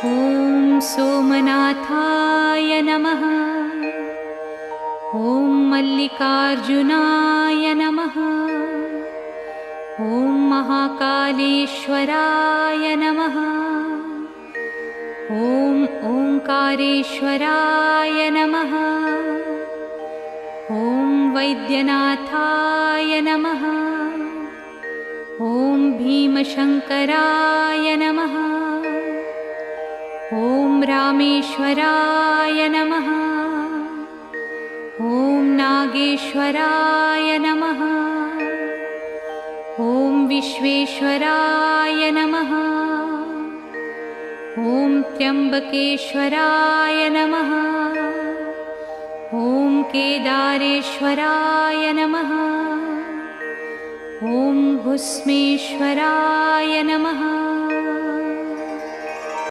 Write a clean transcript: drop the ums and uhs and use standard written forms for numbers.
ॐ सोमनाथाय नमः। ॐ मल्लिकार्जुनाय नमः। ॐ महाकालेश्वराय नमः। ॐ ओंकारेश्वराय नमः। ॐ वैद्यनाथाय नमः। ॐ भीमशङ्कराय नमः। ॐ रामेश्वराय नमः। ॐ नागेश्वराय नमः। ॐ विश्वेश्वराय नमः। ॐ त्र्यम्बकेश्वराय नमः। ॐ केदारेश्वराय नमः। ॐ भुस्मेश्वराय नमः।